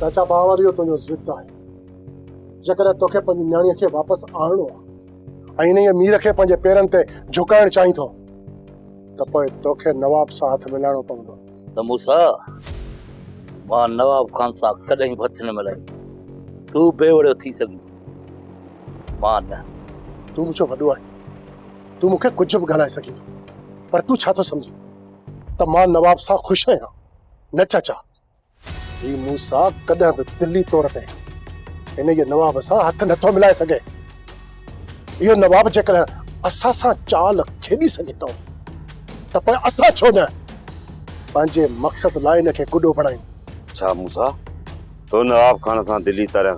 चाचा बावरियो तुझो जिद है जकर तोखे पंहिंजी न्याणीअ खे वापस आणणो आहे ऐं इन मीर खे पंहिंजे पेरनि ते झुकाइण चाहीं थो त पोइ तोखे नवाब सां हथ मिलाइणो पवंदो। त मूसा मां नवाब खान सां कॾहिं हथ न मिलाईंदुसि। तूं बेवड़ियो थी सघी मां न। तूं मुंहिंजो वॾो आहीं, तूं मूंखे कुझु बि ॻाल्हाए सघीं थो, पर तूं छा थो सम्झी त मां नवाब सां ख़ुशि आहियां? न चाचा, ही मूंसां कॾहिं बि दिली तौर ते इन जे नवाब सां हथ नथो मिलाए सघे। इहो नवाब जेकर असां सां चाल खेॾी सघे थो त पोइ असां छो न पंहिंजे मक़सद लाइ इन खे गुॾो बणायूं। छा मूसा तो नवाब खान सां दिली तरह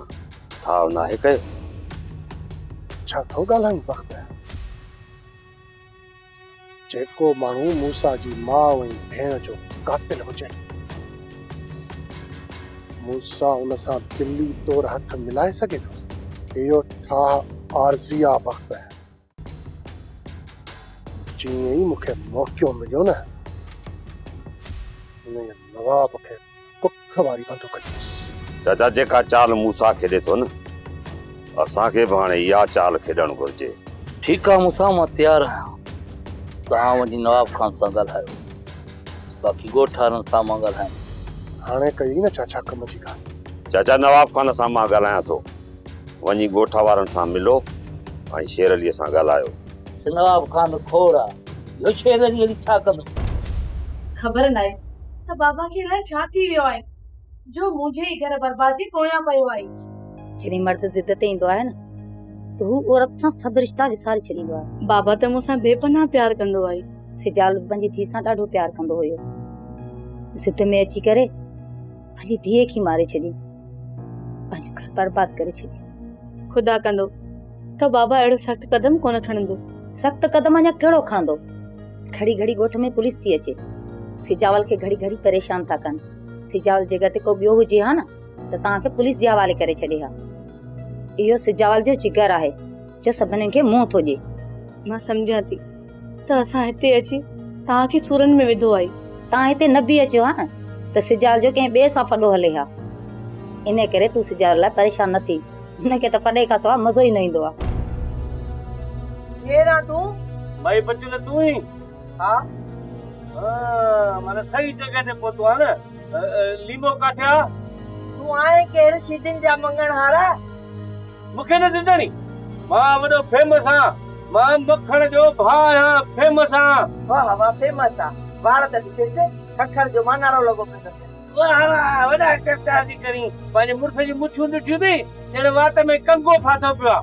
ठाव नाहे कयो? छा थो ॻाल्हाईं वक़्तु? जेको माण्हू मूसा जी माउ ऐं भेण जो कातिल हुजे मूसा उन सां दिली तौर हथ मिलाए सघे थो? इहो ठाह आरज़िया वक़्तु आहे। जीअं ई मूंखे मौक़ो मिलियो न इन नवाब खे कुख वारी बंदूक ॾिनसि। चाचा जेका चाल मूसा खेॾे थो न असांखे बि हाणे इहा चाल खेॾणु घुरिजे। ठीकु आहे मूसा, मां तयारु आहियां। तव्हां वञी नवाब खान सां ॻाल्हायो, बाक़ी ॻोठ वारनि सां मां ॻाल्हायां। हाणे कई न चाचा कम जी ॻाल्हि। चाचा नवाब खान सां मां ॻाल्हायां थो, वञी ॻोठ वारनि सां मिलो ऐं शेर अलीअ सां ॻाल्हायो। नवाब खान खोड़ आहे, इहो शेर अली छा कंदो? ख़बर नाहे त बाबा खे अलाए छा थी वियो आहे जो मुंहिंजे ई घर बर्बादी पोयां पियो आहे। जॾहिं मर्द ज़िद ते ईंदो आहे न त हू औरत सां सभु रिश्ता विसारे छॾींदो आहे। बाबा त मूंसां बेपनाह प्यार कंदो आहे। सिजाल पंहिंजी धीउ सां ॾाढो प्यार कंदो हुयो। ज़िद में अची करे पंहिंजी धीअ खे मारे छॾी, पंहिंजो घर बर्बाद करे छॾी। खुदा कंदो त बाबा अहिड़ो सख़्तु कदम कोन खणंदो। सख़्तु कदम अञा कहिड़ो खणंदो? घड़ी घड़ी ॻोठ में पुलिस थी अचे, सिजावल खे घड़ी घड़ी परेशान था कनि। सिजावल जॻह ते को ॿियो हुजे हा न त तव्हांखे पुलिस जे हवाले करे छॾे हा। इहो सिजावल जो जिगर आहे जो सभिनी खे मुंहुं थो ॾिए। मां सम्झां थी त असां हिते अची तव्हांखे सुरनि में विधो आहे। तव्हां हिते न बि अचो हा न त सिजावल जो कंहिं ॿिए सां फॾो हले हा। इन करे तूं सिजावल लाइ परेशान न थी, हुनखे त फॾे खां सवाइ मज़ो ई न ईंदो आहे। केरु आहे तूं? भाई बच्चू तू ही? हाँ माने सही जगह ते पहुतो है न। लीमो काथे आ? तूं आहे केरु? शीदिन जा मंगण हारा? मुखे न ॾिसणी। मां वॾो फेमस आ, मां मखण जो भाउ आहियां, फेमस आ। वाह वाह, फेमस आ। वार त ॾिसे खखर जो मानारो लॻो पियो अथसि। वाह वाह, वॾा कप्ता थी करी पंहिंजे मुर्फ जी मुछूं ॾिठियूं थी ॼण वात में कंगो फाथो पियो आहे।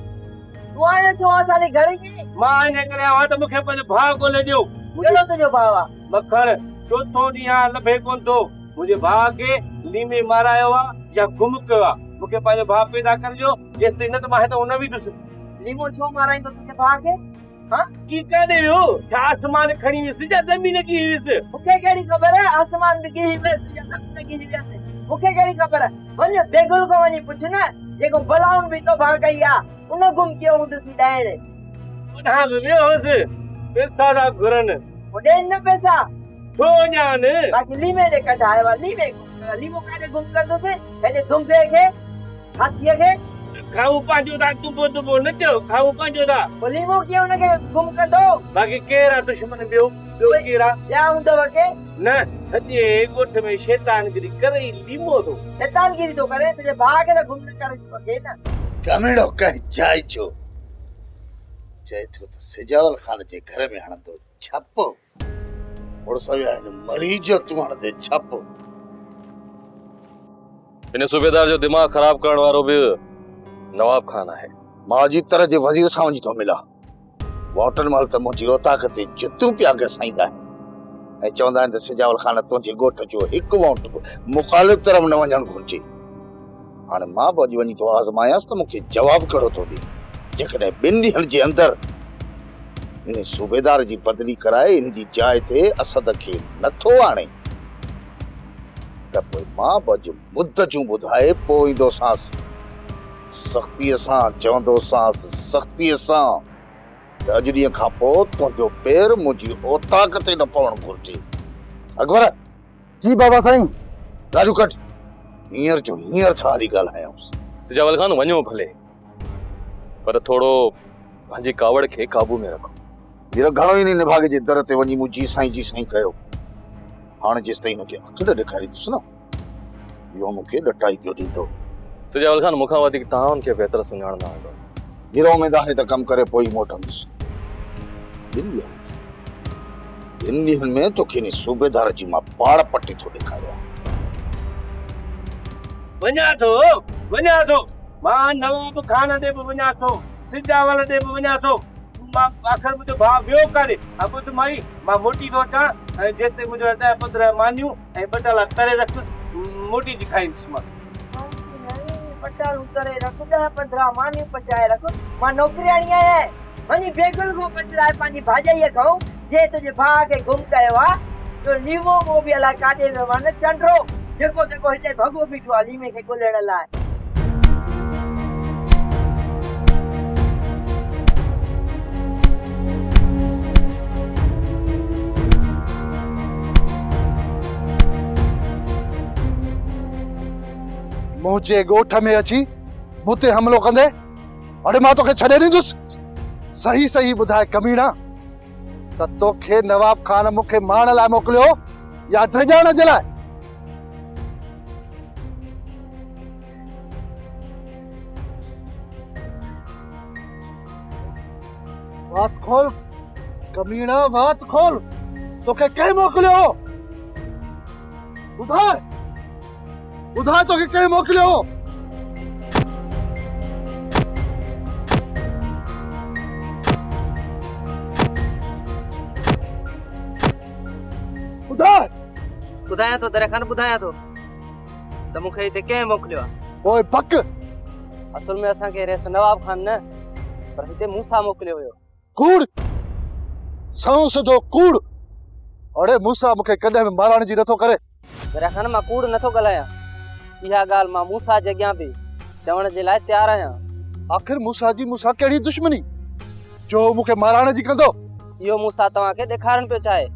तूं आयो छो असांजे घर जी? मां इन करे आयो त मूंखे पंहिंजो भाउ ॻोल्हे ॾियो। कहिड़ो तुंहिंजो भाउ आहे? मखण चोथों ॾींहुं आहे, लभे कोन थो। मुंहिंजे भाउ खे लीमे मारायो आहे या गुम कयो आहे। मूंखे पंहिंजो भाउ पैदा करिजो, जेसिताईं न त मां हिते हुन बि ॾिस। लीमो छो माराईंदो तुंहिंजे भाउ खे? हाँ की काॾे वियो? छा आसमान खणी वियुसि या ज़मीन की वियुसि? मूंखे कहिड़ी ख़बर आहे आसमान में किरी वियुसि या ज़मीन किरी वियुसि? मूंखे कहिड़ी ख़बर आहे? वञ बेगुल खां वञी पुछ न, जेको भलाउन बि तो भाउ कई आहे उन गुम कयो हूंदुसि ॾाइण। उॾां बि वियो हुअसि, पैसा था घुरनि। ॾेन न पैसा छो ॼाण? बाक़ी लीमे ॾे कढायो आहे। लीमो काॾे गुम कंदुसि? पंहिंजे दुंबे खे, हाथीअ खे? खाऊं पंहिंजो था, दुबो दुबो न चओ, खाऊं पंहिंजो था। पोइ लीमो कीअं हुनखे गुम कंदो? बाक़ी केरु आहे दुश्मन? ॿियो केरु आहे? ॿिया हूंदव के? न, सॼे ॻोठ में शैतानगिरी करे ई लीमो थो। शैतानगिरी थो करे? तुंहिंजे भाउ खे त गुम न करे सघे न। कमिड़ो कर जाइ छो? चए थो त सिजावल खान जे घर में हणंदो छापो। मुड़ुस विया आहिनि मरीज, तूं हणंदे छापो। इन सूबेदार जो दिमाग़ ख़राब करण वारो बि नवाब खान आहे। मां जी तरह जे वज़ीर सां वञी थो मिलां। वोटनि महिल त मुंहिंजी औताक ते जुतूं पिया घसाईंदा आहिनि ऐं चवंदा आहिनि त सिजावल खान तुंहिंजे ॻोठ जो हिकु वोट मुख़ालिफ़ तरफ़ न वञणु घुरिजे। हाणे मां बि अॼु वञी थो आज़मायांसि त मूंखे जवाबु कहिड़ो थो ॾिए। जेकॾहिं 2 ॾींहनि जे अंदरि इन सूबेदार जी बदली कराए इन जी जाइ ते असद खे नथो आणे त पोइ मां बि अॼु मुदतूं ॿुधाए पोइ ईंदोसांसि। सख़्तीअ सां चवंदोसांसि, सख़्तीअ सां। त अॼु ॾींहं खां पोइ तुंहिंजो पेर मुंहिंजी औताक ते न पवणु घुरिजे। अकबर, जी बाबा साईं। ॻाल्हियूं कट, हींअर जो हींअर छा हली ॻाल्हायूंसि। सिजावल खान वञो भले, पर थोड़ो पंहिंजी कावड़ खे काबू में रखो। हींअर घणो ई निभागे जे दर ते वञी मूं जी साईं कयो। हाणे जेसिताईं हिनखे अखि न ॾेखारींदुसि न, इहो मूंखे ॾटाई पियो ॾींदो। सिजावल खान मूंखां वधीक तव्हां हुनखे बहितर सुञाणंदा हूंदो। गिरोह में दाहे त कमु करे पोइ मोटंदुसि। ॿिनि ॾींहंनि में तोखे इन सूबेदार जी मां पाड़ पटी थो ॾेखारियां। वञा थो मां नवाब खान ॾे बि वञा थो, सिजावल ॾे बि वञा थो। मां आख़िर मुंहिंजो भाउ ॿियो कान्हे। अब त मां मोटी थो अचां, ऐं जेसिताईं मुंहिंजो 10-15 मानियूं ऐं बटाला तरे रख, मोटी थी खाईंदुसि मां। पटालू करे रख, 10-15 मानियूं पचाए रख। मां नौकरियाणी आहियां, वञी बेगुल को पचराए पंहिंजी भाॼाईअ खाऊं। जे तुंहिंजे भाउ खे गुम कयो आहे, जो लीमो वो बि अलाए काॾे वियो आहे न, चंडो जेको हिते भॻो बीठो आहे लीमे खे ॻोल्हण लाइ। मुंहिंजे ॻोठ में अची मूं ते हमिलो कंदे, अड़े मां तोखे छॾे ॾींदुसि। सही सही ॿुधाए कमीना, त तोखे नवाब खान मूंखे मारण लाइ मोकिलियो या ड्रिजाइण जे लाइ? बात खोल कमीना, बात खोल। तोखे कंहिं मोकिलियो? ॿुधाए तोखे कंहिं मोकिलियो? ॿुधायां थो दर खान, ॿुधायां थो त मूंखे हिते कंहिं मोकिलियो आहे। पोइ बक। असल में असांखे रेस नवाब खान न, पर हिते मूसा मोकिलियो हुयो। कूड़, सांस जो कूड़। अड़े मूसा मूंखे कॾहिं बि मारण जी नथो करे। दर खान मां कूड़ नथो ॻाल्हायां, इहा ॻाल्हि मां मूसा जे अॻियां बि चवण जे लाइ तयारु आहियां। आखिर मूसा जी मूंसां कहिड़ी दुश्मनी जो मूंखे मारण जी कंदो? इहो मूसा तव्हांखे ॾेखारणु पियो चाहे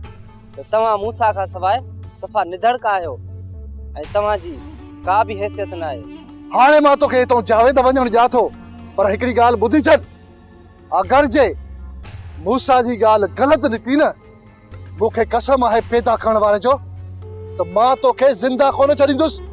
त तव्हां मूसा खां सवाइ सफ़ा निधड़का आहियो ऐं तव्हांजी का बि हैसियत न आहे। हाणे मां तोखे हितां जावेद वञण जा थो, पर हिकिड़ी ॻाल्हि ॿुधी छॾ। अगरि जे मूसा जी ॻाल्हि ग़लति निकिती न, मूंखे कसम आहे पैदा करण वारे जो, त मां तोखे ज़िंदा कोन छॾींदुसि।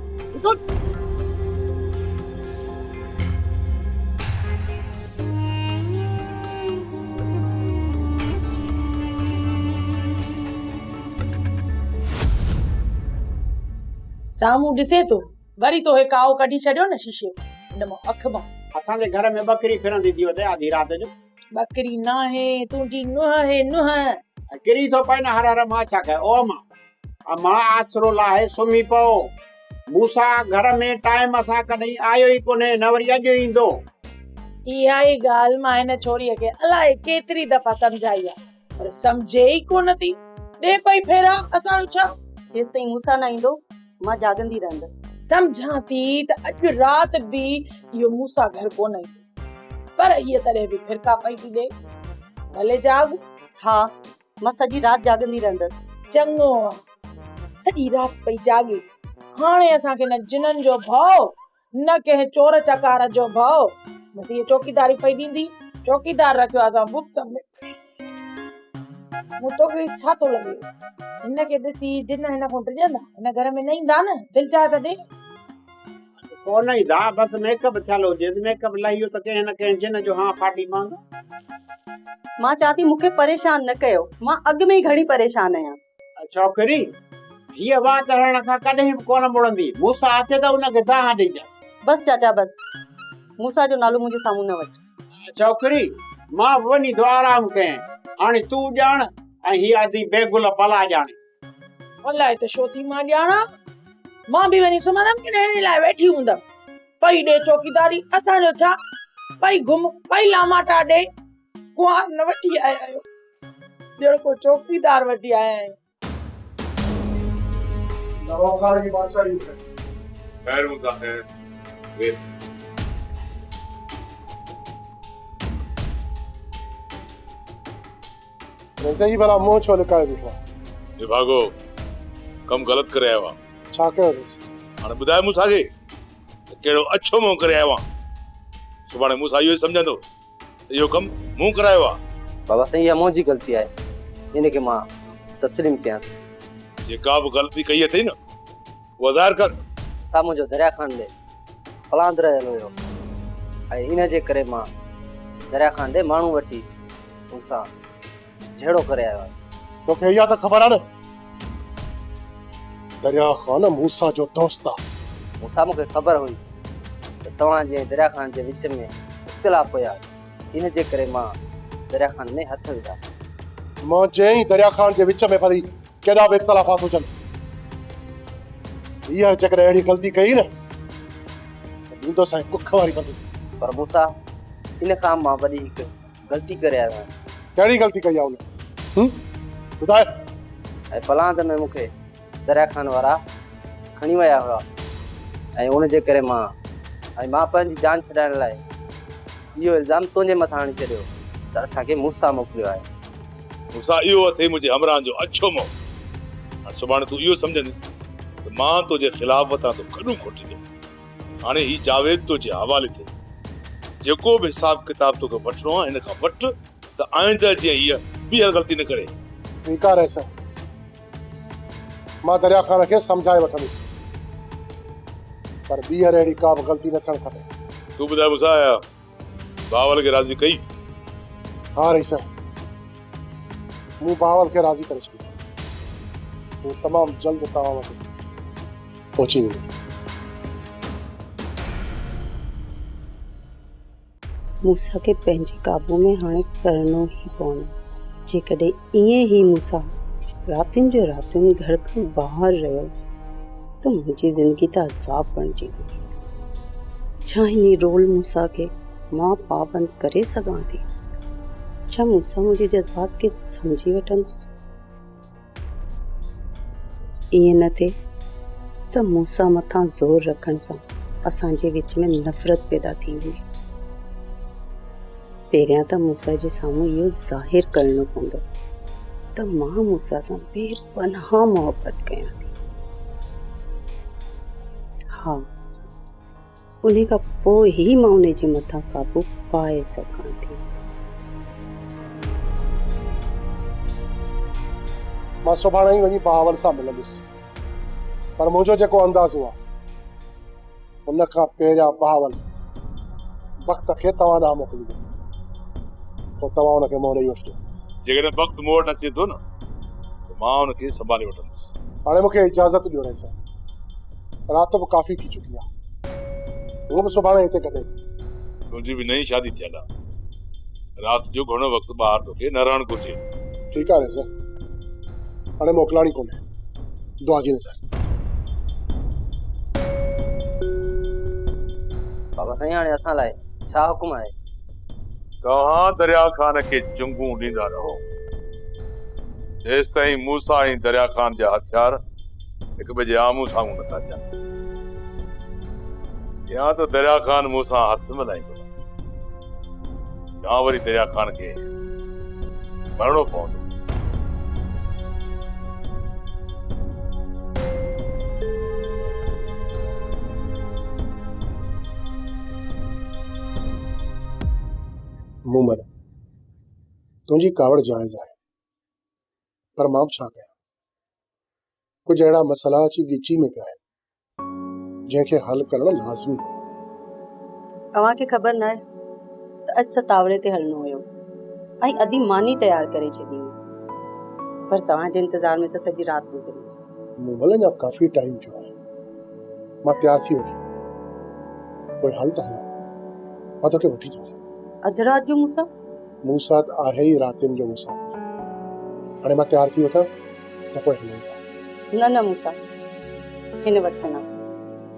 साम्हूं ॾिसे थो, वरी तो हे काओ कढी छॾियो न शीशे हिन मां अख मां। असांजे घर में बकरी फिरंदी थी वधे आधी राति जो। बकरी न है, तुंहिंजी नुंहं है नुंहं। किरी थो पए न, हर मां छा कयो? ओ मां आसरो लाहे सुम्ही पओ। मूसा घर में टाइम सां कॾहिं आयो ई कोन्हे, न वरी अॼु ईंदो। इहा ई ॻाल्हि मां हिन छोरीअ खे अलाए केतिरी दफ़ा सम्झाई आहे, पर सम्झे ई कोन थी। ॾे पई फेरा असां छा? जेसिताईं मूसा न ईंदो मां जागंदी रहंदसि। सम्झां थी त अॼु राति बि इहो मूसा घर कोन ईंदो, पर हीअ तॾहिं बि फिरका पई थी ॾे। भले जाग। हा, मां सॼी राति जागंदी रहंदसि। चङो आहे, सॼी राति पई जागे। हाणे असांखे न जिननि जो भउ, न कंहिं चोर चकार जो भउ। बसि इहे चौकीदारी पई ॾींदी। चौकीदार रखियो असां मुफ़्त में। मूं तोखे छा थो लॻे? हिनखे ॾिसी जिन हिन खां टिजंदा, हिन घर में न ईंदा न? दिलि चाहे त ॾे। कोन ईंदा, बसि मेकअप थियल हुजे। मेकअप लही वियो त कंहिं न कंहिं जिन जो हा फाटी पवंदो। मां चाहती मूंखे परेशान न कयो, मां अॻु में ई घणी परेशान आहियां। छोकिरी, हीअ बात हरण खां कॾहिं बि कोन मुड़ंदी। मूसा अचे त उनखे दाह ॾिजां। बस चाचा बस, मूसा जो नालो मुंहिंजे साम्हूं न वठ। छोकिरी, मां वञी तो आराम कयां, हाणे तूं ॼाण ऐं हीअ आदि बेगुल भला ॼाणे। अलाए त छो थी मां ॼाणा, मां बि वञी सुम्हंदमि कि हिन लाइ वेठी हूंदमि। पई ॾे चौकीदारी, असांजो छा? पई घुम, पई लामाटा ॾे। कुंवार न वठी आया आहियो, ॼण को चौकीदार वठी आया आहियो। नवाब खान जी बादशाही है। खैर मूसा खैर। वैसे ही भला मुंह छो लिकाए बीठो आहे? विभागो कम गलत करे आयो आहे। छा कयो अथसि? हाणे ॿुधाए मूंसां खे कहिड़ो अच्छो मुंहुं करे आयो आहे। सुभाणे मूंसां इहो ई सम्झंदो त इहो कमु मूं करायो आहे। बाबा साईं इहा मुंहिंजी ग़लती आहे, इनखे मां तस्लीम कयां थो। जेका बि ग़लती कई अथई न उहा ज़ाहिर कर। साम्हूं जो दरिया खान ॾे पलांद रहियल हुयो ऐं इन जे करे मां दरिया खान ॾे माण्हू वठी मूंसां जहिड़ो करे आयो आहियां। तोखे इहा त ख़बर आहे न दरिया ख़ान मूसा जो दोस्त आहे। मूंसां मूंखे ख़बर हुई त तव्हां जे दरिया खान जे विच में इख़्तिलाफ़ हुया, इन जे करे मां दरिया खान में हथ विधा। मां जंहिं दरिया खान जे विच में भली केॾा बि इख़्तिलाफ़ात हुजनि, हींअर जेकॾहिं अहिड़ी ग़लती कई न ॾींदो साईं कुख वारी बंदूक। पर मूंसां इन खां मां वॾी हिकु ग़लती करे आयो आहियां। कहिड़ी ग़लती कई आहे उन? ॿुधाए। ऐं पलांद में मूंखे दरिया खान वारा खणी विया हुआ ऐं उन जे करे मां पंहिंजी जान छॾाइण लाइ इहो इल्ज़ाम तुंहिंजे मथां हणी छॾियो त असांखे मूंसां मोकिलियो आहे। मूंसां इहो अथई मुंहिंजे हमराहनि जो अच्छो मुंहुं। हाणे सुभाणे तूं इहो सम्झंदी त मां तुंहिंजे ख़िलाफ़ वठां थो खॾूं खोटींदो। हाणे ही जावेद तुंहिंजे हवाले थिए, जेको बि हिसाब किताब तोखे वठिणो आहे हिन खां वठि त आइंदा जीअं हीअ ॿीहर ग़लती न करे। ठीकु आहे साईं, मां दरिया खान खे सम्झाए वठंदुसि, पर ॿीहर अहिड़ी का बि ग़लती न थियणु खपे। तूं ॿुधाए मूंसां बावल खे राज़ी कई? हा रही साईं, मूं बावल खे राज़ी करे छॾियो। हू तमामु जल्द तव्हां वटि पहुची वेंदो। मूसा खे पंहिंजे काबू में हाणे करणो ई पवंदो। जेकॾहिं ईअं ई मूसा रातियुनि जो रातियुनि घर खां ॿाहिरि रहियो त मुंहिंजी ज़िंदगी त अज़ाब बणिजी वेंदी। छा हिन रोल मूसा खे मां पाबंद करे सघां थी? छा मूसा मुंहिंजे जज़्बात खे सम्झी वठंदो? ईअं न थिए त मूसा मथां ज़ोर रखण सां असांजे विच में नफ़रत पैदा थी वञे। पहिरियां त मूसा जे साम्हूं इहो ज़ाहिर करणो पवंदो त मां मूसा सां बेपनाह मोहबत कयां थी। हा, उन खां पोइ ई मां उन जे मथां काबू पाए सघां थी। मां सुभाणे ई वञी बहावल सां मिलंदुसि, पर मुंहिंजो जेको अंदाज़ो आहे उन खां पहिरियां बहावल वक़्त खे तव्हां ॾांहुं मोकिलींदो, पोइ तव्हां हुनखे मोह ॾेई वठिजो। जेकॾहिं वक़्तु मूं वटि अचे थो न त मां हुनखे संभाले वठंदुसि। हाणे मूंखे इजाज़त ॾियो रही साईं, राति बि काफ़ी थी चुकी आहे, हूअ बि सुभाणे हिते गॾे। तुंहिंजी बि नई शादी थियल आहे, राति जो घणो वक़्तु ॿाहिरि तोखे न रहणु घुरिजे। ठीकु आहे साईं, हाणे मोकिलाणी कोन्हे, दुआ जी नज़र। बाबा साईं हाणे असां लाइ छा हुकुम आहे? तव्हां दरिया खान खे चुंगूं ॾींदा रहो जेसि ताईं मूसा ऐं दरिया खान जा हथियार हिकु ॿिए जे आम्हूं साम्हूं नथा थियनि, या त दरिया खान मूंसां हथ मिलाईंदो या वरी दरिया खान खे मरणो पवंदो। मूं मन तुंहिंजी कावड़ जाइज़ आहे, पर मां बि छा कयां? कुझु अहिड़ा मसइला अची ॻिची में पिया आहिनि जंहिंखे हल करणु लाज़मी। तव्हांखे ख़बर न आहे त अॼु सतावड़े ते हलणो हुयो ऐं अधी मानी तयारु करे छॾी हुई, पर तव्हांजे इंतज़ार में त सॼी राति गुज़री। मूं महिल अञा काफ़ी टाइम थियो आहे, मां तयारु थी वठी, कोई हल त हलो, मां तोखे वठी थो हलां। अधु राति जो मूसा? मूसा त आहे ई रातियुनि जो मुसाफ़िर। हाणे मां तयारु थी वठां त पोइ हलूं था। न न मूसा, हिन वक़्तु न,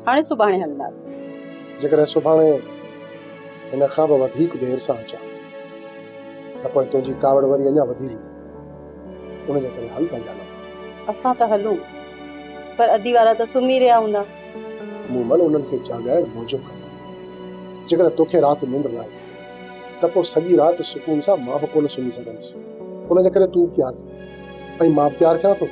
हाणे सुभाणे हलंदासीं। जेकॾहिं सुभाणे हिन खां बि वधीक देरि सां अचां त पोइ तुंहिंजी कावड़ वरी अञा वधी वेंदी, उनजे करे हल था ॼाणो। असां त हलूं, पर अधी वारा त सुम्ही रहिया हूंदा। मूं महिल उन्हनि खे जाॻाइण मौजो कयो। जेकॾहिं तोखे राति निंड न आई त पोइ सॼी राति सुकून सां मां बि कोन सुम्ही सघंदुसि। उनजे करे तू बि तयारु थी ऐं मां बि तयारु थियां थो।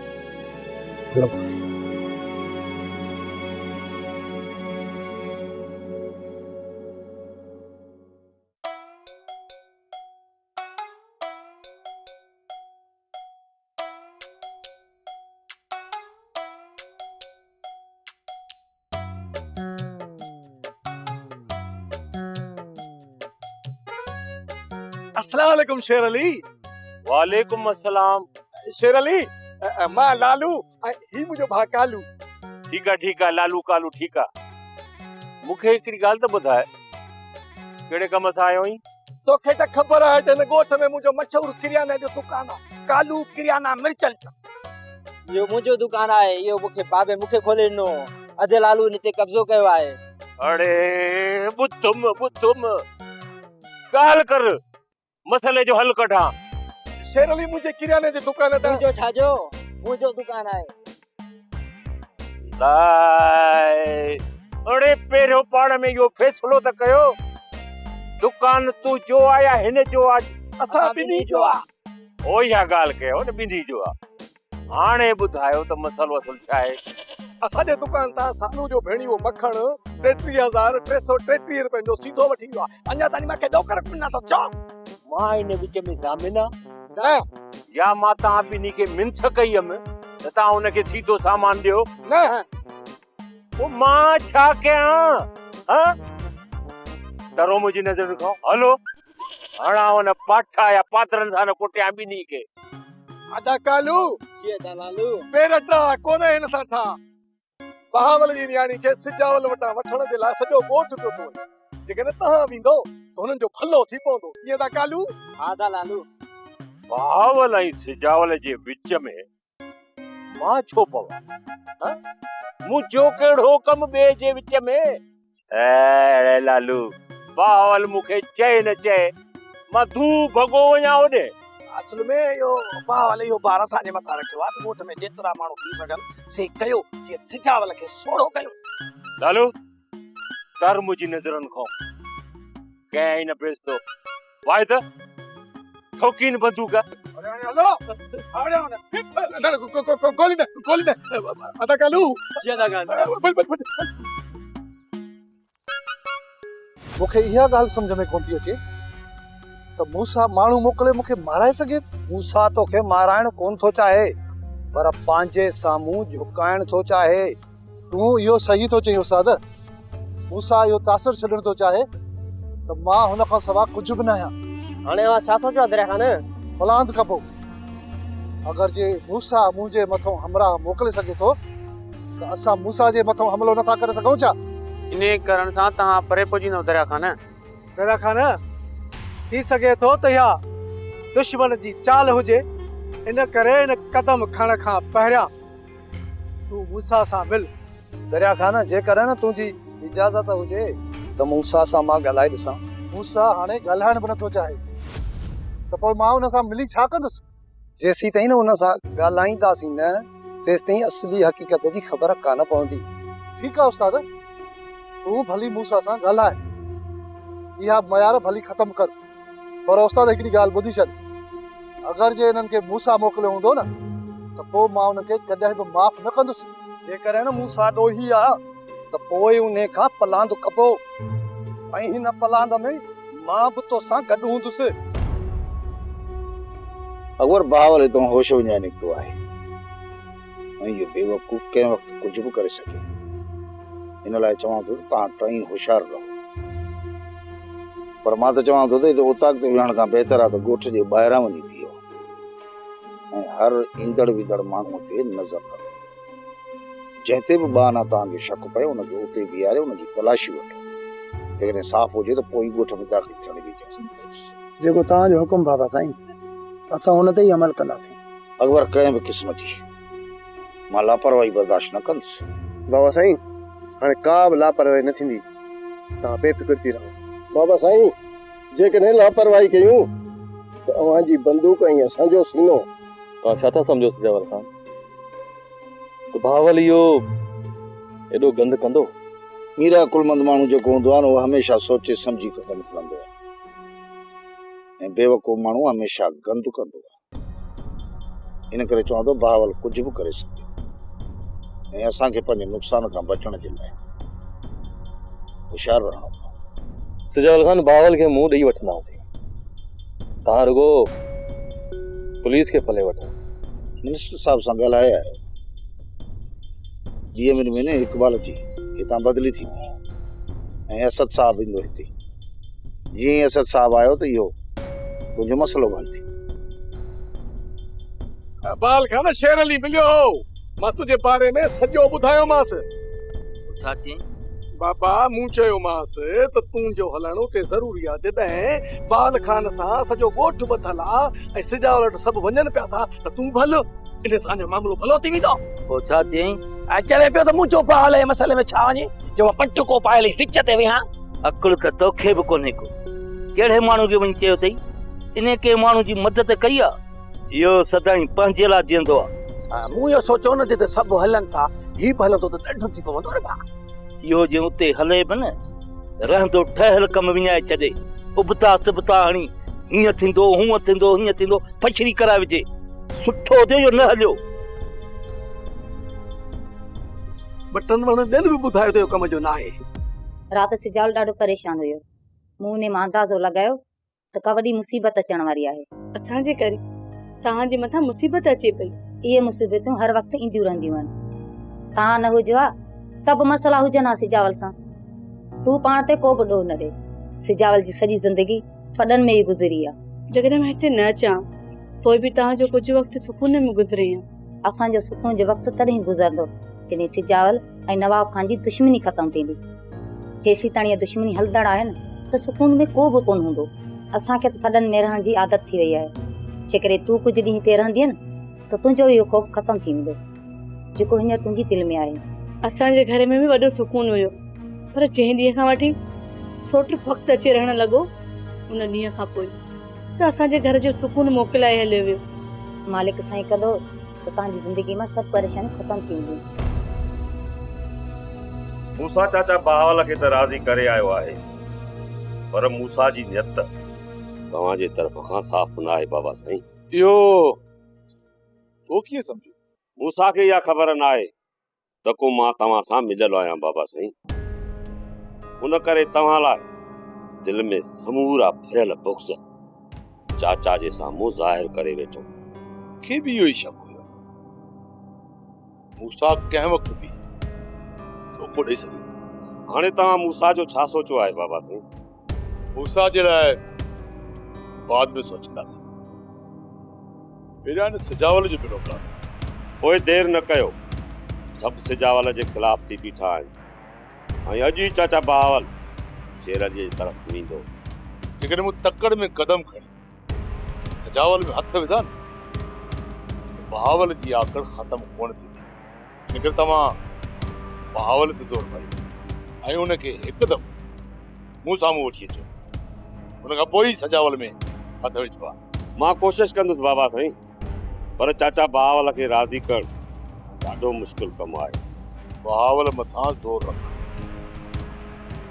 अस्सलाम वालेकुम शेर अली। वालेकुम अस्सलाम। शेर अली मां लालू ऐं ही मुंहिंजो भाउ कालू। ठीक है लालू कालू ठीक है। मूंखे हिकिड़ी ॻाल्हि त ॿुधाए, कहिड़े कम सां आयो आहीं? तोखे त ख़बर आहे त हिन ॻोठ में मुंहिंजो मशहूरु किरियाने जो दुकान आहे, कालू किरियाना मिर्चल। इहो मुंहिंजो दुकान आहे, इहो बाबे मूंखे खोले ॾिनो। अधे लालू हिन ते कब्ज़ो कयो आहे। अड़े ॿुधुम ॻाल्हि कर, मसले जो हल कढां। शेर अली मुंहिंजे किरियाने जी दुकान ते मुंहिंजो छाजो मुंहिंजो दुकान आहे। अड़े पहिरियों पाण में इहो फ़ैसिलो त कयो, दुकान तू जो आहे या हिन जो आहे? असां ॿिन्ही जो आहे। ओ इहा ॻाल्हि कयो न, ॿिन्ही जो आहे। हाणे ॿुधायो त मसलो असुल छा आहे? असांजे दुकान तां सालू जो भेणियो मखण 33,333 रुपए जो सीधो वठी वियो आहे। अञा ताईं मूंखे ॾोकर कोन नथो चओ। मां हिन विच में ज़ामिना या मां तव्हां ॿिन्ही खे मिंथ कई हुयमि त तव्हां हुनखे सीधो सामान ॾियो? न पोइ मां छा कयां? डरो मुंहिंजी नज़र खां। हलो हणा हुन पाठा या पात्रनि सां न कुटिया ॿिन्ही खे। आदा कालू जी आदा लालू पेरटा कोन हिन सां था। बहावल जी न्याणी खे सिजावल वटां वठण जे लाइ सॼो ॻोठ पियो थो वञे। जेकॾहिं तव्हां वेंदो त हुननि जो भलो थी पवंदो। ईअं ता कालू? आदा लालू बहावल ऐं सिजावल जे विच में मां छो पवां? मुंहिंजो कहिड़ो कम ॿिए जे विच में? अरे लालू, बहावल मूंखे चए न चए मां तूं भॻो वञा होॾे। असल में इहो बहावल इहो बार असांजे मथां रखियो आहे त ॻोठ में जेतिरा माण्हू थी सघनि से कयो, जीअं सिजावल खे सोढ़ो कयो। लालू कर मुंहिंजी नज़रनि खां कंहिं न बेइज़्ज़तो वाए त ठोकीन बंदूक। हलो गोली न आदा कालू। जी आदा कालू। मूंखे इहा ॻाल्हि सम्झ में कोन थी अचे त मूंसां माण्हू मोकिले मूंखे माराए सघे। मूंसा तोखे माराइण कोन थो चाहे, पर पंहिंजे साम्हूं झुकाइण थो चाहे। तूं इहो सही थो चईं उस्ताद। मूंसां इहो तासिर छॾण थो चाहे त मां हुन खां सवाइ कुझु बि न आहियां। हाणे मां छा सोचियो दरिया खान? फलांद खां पोइ अगरि जे मूंसा मुंहिंजे मथां हमराह मोकिले सघे थो त असां मूंसा जे मथां हमलो नथा करे सघूं छा? इन करण सां तव्हां परे पहुचींदव दरिया खान। दरिया खान थी सघे थो त इहा दुश्मन जी चाल हुजे, इन करे इन कदम खण खां पहिरियां तूं मूंसा सां मिल। दरिया खान जेकॾहिं न तुंहिंजी इजाज़त हुजे त मूंसा सां मां ॻाल्हाए ॾिसां। मूंसा हाणे ॻाल्हाइण बि नथो चाहे त पोइ मां हुन सां मिली छा कंदुसि? जेसीं ताईं न हुन सां ॻाल्हाईंदासीं न तेसि ताईं असली हक़ीक़त जी ख़बर कान पवंदी। ठीकु आहे उस्ताद, तूं भली मूंसा सां ॻाल्हाए, इहा मयार भली ख़तमु कर। पर उस्ताद हिकिड़ी ॻाल्हि ॿुधी छॾ, अगरि जे हिननि खे मूंसा मोकिलियो हूंदो न त पोइ मां हुनखे कॾहिं बि माफ़ न कंदुसि। जेकॾहिं न मूंसा ॾोही आहे त पोइ उन खां पलांद कबो, ऐं हिन पलांद में मां बि तोसां गॾु हूंदुसि। अगरि बावल तो होश विञाए निकितो आहे ऐं इहो बेवकूफ़ कंहिं वक़्तु कुझु बि करे सघे थो। हिन लाइ चवां थो तव्हां टई होशियारु रहो। पर मां त चवां थो त उतां ते विहण खां बहितर आहे त ॻोठ जे ॿाहिरां वञी बीहो ऐं हर ईंदड़ वींदड़ माण्हूअ ते नज़र रखो। जंहिं ते बि ॿाना तव्हांखे शक पए उनखे उते बीहारे उनजी तलाशी वठो। जेकॾहिं साफ़ हुजे त पोइ ई ॻोठ में दाख़िल थियण जी इजाज़त ॾियोसि। जेको तव्हांजो हुकुम बाबा साईं, असां हुन ते ई अमल कंदासीं। अकबर कंहिं बि क़िस्म जी मां लापरवाही बर्दाश्त न कंदुसि। बाबा साईं हाणे का बि लापरवाही न थींदी, तव्हां बेफ़िक्र थी रहो। बाबा साईं जेकॾहिं लापरवाही कयूं त अव्हांजी बंदूक ऐं असांजो सीनो। तव्हां छा था सम्झो सिजावल खान? त बहावल इहो एॾो गंद कंदो? मीरा कुलमंद माण्हू जेको हूंदो आहे न उहो हमेशह सोचे सम्झी कदम खणंदो आहे ऐं बेवकूफ़ माण्हू हमेशह गंद कंदो आहे। इन करे चवां थो बहावल कुझु बि करे सघे ऐं असांखे पंहिंजे नुक़सान खां बचण जे लाइ होशियारु रहणो पवंदो। सिजावल खान बहावल खे मुंहुं ॾेई वठंदासीं, तव्हां रुगो पुलिस खे पले वठो। मिनिस्टर साहब सां ॻाल्हाए आयो, 20 मिनट में इकबाल जी हितां बदिली थींदी ऐं असद साहब ईंदो हिते। जीअं ई असद साहब आयो त इहो तुंहिंजो मसइलो हल थी। बाल खान शेर अली मिलियो हो, मां तुंहिंजे बारे में सॼो ॿुधायोमांसि। छा चई? बाबा मूं चयोमांसि त तुंहिंजो हलणु उते ज़रूरी आहे। जॾहिं बाल खान सां सॼो ॻोठ ॿधल आहे ऐं सिजावल वटि सभु वञनि पिया था त तूं बि हल, इन सां अञा मामिलो भलो थी वेंदो। पोइ छा चई? चवे पियो त मूं चुप हाल जे मसइले में छा वञे, जो मां पटको पाए लई फिच ते वेहां। अकुल त तोखे बि कोन्हे को, कहिड़े माण्हू खे वञी चयो अथई इन के माण्हू जी मदद कई आहे? इहो सदाईं पंहिंजे लाइ जीअंदो आहे। मूं इहो सोचियो न त सभु हलनि था, हीउ बि हलंदो त ॾंढ थी पवंदो न भाउ। इहो जे उते हले बि न, रहंदो ठहियल कम विञाए छॾे, उबता सिबता हणी हीअं थींदो हूअं थींदो हीअं थींदो पछड़ी कराए विझे, सुठो थियो जो न हलियो। बटन वण दिल बि ॿुधायो त कम जो न आहे। राति सिजावल ॾाढो परेशान हुयो। मूं ने मां अंदाज़ो लॻायो त का वॾी मुसीबत अचण वारी आहे। असांजे करे तव्हांजे मथां मुसीबत अचे पई। इहे मुसीबतूं हर वक़्तु ईंदियूं रहंदियूं आहिनि। तव्हां न हुजो हा त बि मसइला हुजनि हा सिजावल सां। तूं पाण ते को बि ॾोह न ॾे। सिजावल जी सॼी ज़िंदगी फॾनि में ई गुज़री आहे। जॾहिं मां हिते न अचां पोइ बि तव्हांजो कुझु वक़्तु सुकून में गुज़रे आहे। असांजो सुकून जो वक़्तु तॾहिं गुज़रंदो जॾहिं सिजावल ऐं नवाब खान जी दुश्मनी ख़तमु थींदी। जेसीं ताईं इहा दुश्मनी हलंदड़ आहे न त सुकून में को बि कोन हूंदो। असांखे त फॾनि में रहण जी आदत थी वई आहे। जेकॾहिं तूं कुझु ॾींहं हिते रहंदीअ न त तुंहिंजो इहो ख़ौफ़ ख़तमु थी वेंदो जेको हींअर तुंहिंजी दिलि में आहे। असांजे घर में बि वॾो सुकून हुयो, पर जंहिं ॾींहं खां वठी सोट वक़्तु अचे रहण लॻो उन ॾींहं खां पोइ त असांजे घर जो सुकून मोकिलाए हलियो वियो। मालिक साईं कंदो त तव्हांजी ज़िंदगी मां सभु परेशानियूं ख़तमु थी वेंदियूं। मूसा चाचा बहावल खे त राज़ी करे आयो आहे, पर मूसा जी नियत तव्हांजे तरफ़ खां साफ़ न आहे बाबा साईं। इहो तो कीअं सम्झो? मूसा खे इहा ख़बर न आहे त को मां तव्हां सां मिलियल आहियां बाबा साईं। उन करे तव्हां लाइ दिल में समूरा भरियल बुग़्ज़ चाचा जे साम्हूं ज़ाहिर करे वेठो। मूंखे बि इहो ई शक हुयो। मूसा कंहिं वक़्तु बि धोखो ॾेई सघे थो। हाणे तव्हां मूसा जो छा सोचियो आहे बाबा साईं? मूसा जे लाइ बाद में सोचंदासीं। पहिरियां सिजावल जो बेड़ो कान। पोइ देर न कयो, सभु सिजावल जे ख़िलाफ़ थी बीठा आहिनि ऐं अॼु ई चाचा बहावल शेर अलीअ जी तरफ़ वेंदो। जेकॾहिं मूं तकड़ में कदम खणी सिजावल में हथ विधा न बहावल जी आकड़ ख़तमु कोन थींदी। इन करे तव्हां बहावल ते ज़ोर पायो ऐं उनखे हिकु दफ़ो मूं साम्हूं वठी अचो। उन खां पोइ ई सिजावल में हथ विझबा। मां कोशिशि कंदुसि बाबा साईं, पर चाचा बहावल खे राज़ी करणु ॾाढो मुश्किल कमु आहे। बहावल मथां ज़ोर रख।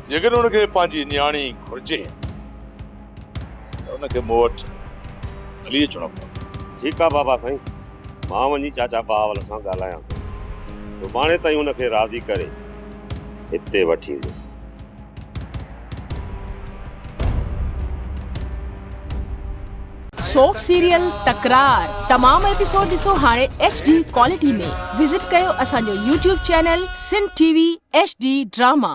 जेकॾहिं उनखे पंहिंजी न्याणी घुर्जे त उनखे मूं वटि हली अचिणो पवंदो। ठीकु आहे बाबा साईं, मां वञी चाचा बहावल सां ॻाल्हायां थो। सुभाणे ताईं उनखे राज़ी करे हिते वठी ईंदुसि। सोप सीरियल तकरार तमाम एपिसोड ॾिसो हाणे HD क्वालिटी में। विजिट कयो असांजो YouTube channel Sindh TV HD drama.